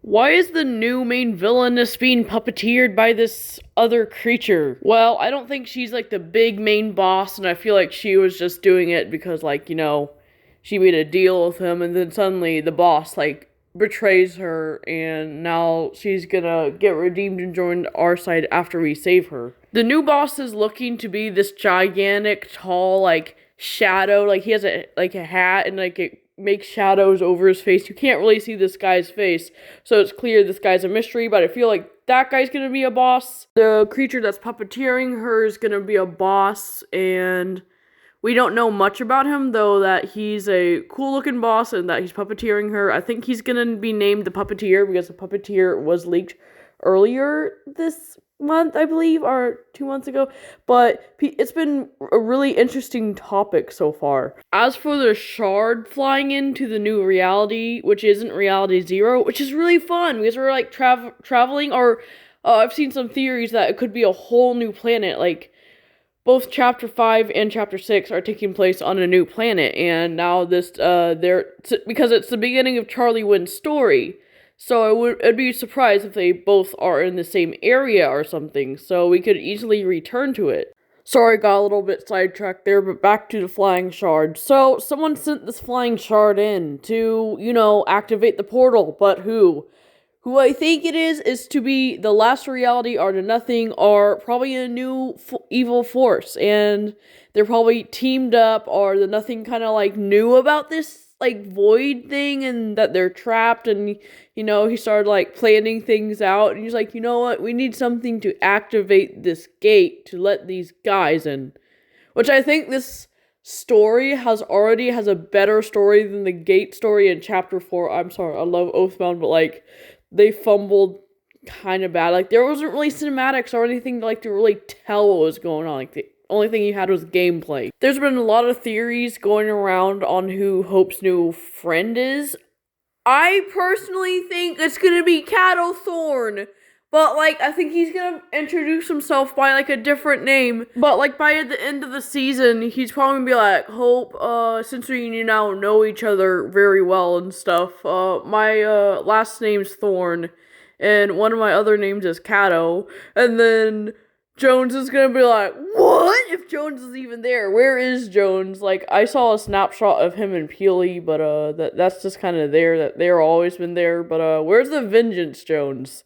Why is the new main villainess being puppeteered by this other creature? Well, I don't think she's like the big main boss, and I feel like she was just doing it because, like, she made a deal with him, and then suddenly the boss, like, betrays her, and now she's gonna get redeemed and join our side after we save her. The new boss is looking to be this gigantic, tall, like, shadow. Like, he has a hat, and, like, it makes shadows over his face. You can't really see this guy's face, so it's clear this guy's a mystery, but I feel like that guy's gonna be a boss. The creature that's puppeteering her is gonna be a boss, and we don't know much about him, though, that he's a cool-looking boss and that he's puppeteering her. I think he's gonna be named the Puppeteer because the Puppeteer was leaked earlier this month, I believe, or 2 months ago. But it's been a really interesting topic so far. As for the shard flying into the new reality, which isn't reality 0, which is really fun because we're like traveling, or I've seen some theories that it could be a whole new planet. Like, both Chapter 5 and Chapter 6 are taking place on a new planet, and now this, because it's the beginning of Charlie Wynn's story, so I'd be surprised if they both are in the same area or something, so we could easily return to it. Sorry, got a little bit sidetracked there, but back to the flying shard. So, someone sent this flying shard in to, activate the portal, but who? Who I think it is to be the last reality, or the Nothing, or probably a new evil force, and they're probably teamed up, or the Nothing kind of like knew about this like void thing and that they're trapped, and he started like planning things out, and he's like, you know what, we need something to activate this gate to let these guys in, which I think this story has a better story than the gate story in Chapter 4. I'm sorry, I love Oathbound, but like, they fumbled kind of bad. Like, there wasn't really cinematics or anything to really tell what was going on. Like, the only thing you had was gameplay. There's been a lot of theories going around on who Hope's new friend is. I personally think it's gonna be Cattle Thorn. But, like, I think he's gonna introduce himself by, like, a different name. But, like, by the end of the season, he's probably gonna be like, Hope, since we now know each other very well and stuff, my, last name's Thorn, and one of my other names is Cato, and then Jones is gonna be like, what? If Jones is even there, where is Jones? Like, I saw a snapshot of him and Peely, but, that's just kind of there, that they're always been there, but, where's the Vengeance Jones?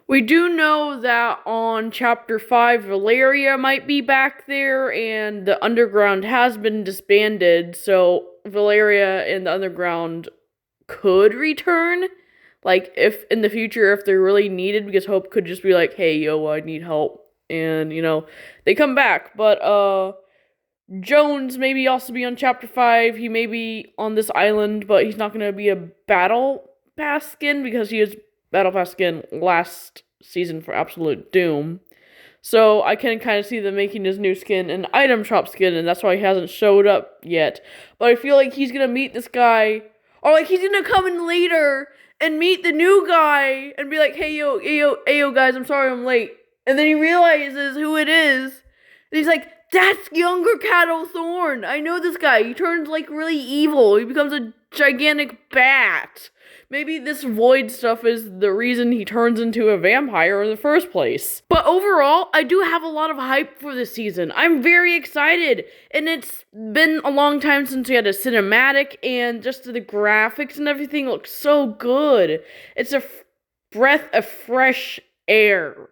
We do know that on Chapter 5, Valeria might be back there, and the Underground has been disbanded, so Valeria and the Underground could return, like, if in the future, if they're really needed, because Hope could just be like, hey, yo, I need help, and, they come back, but, Jones maybe also be on Chapter 5, he may be on this island, but he's not gonna be a Battle Pass skin, because he is Battle Pass skin last season for Absolute Doom. So I can kind of see them making his new skin an item shop skin, and that's why he hasn't showed up yet. But I feel like he's gonna meet this guy, or like he's gonna come in later and meet the new guy and be like, hey yo guys, I'm sorry I'm late. And then he realizes who it is, and he's like, that's younger Cattle Thorn. I know this guy. He turns like really evil. He becomes a gigantic bat. Maybe this void stuff is the reason he turns into a vampire in the first place. But overall, I do have a lot of hype for this season. I'm very excited. And it's been a long time since we had a cinematic, and just the graphics and everything looks so good. It's a breath of fresh air.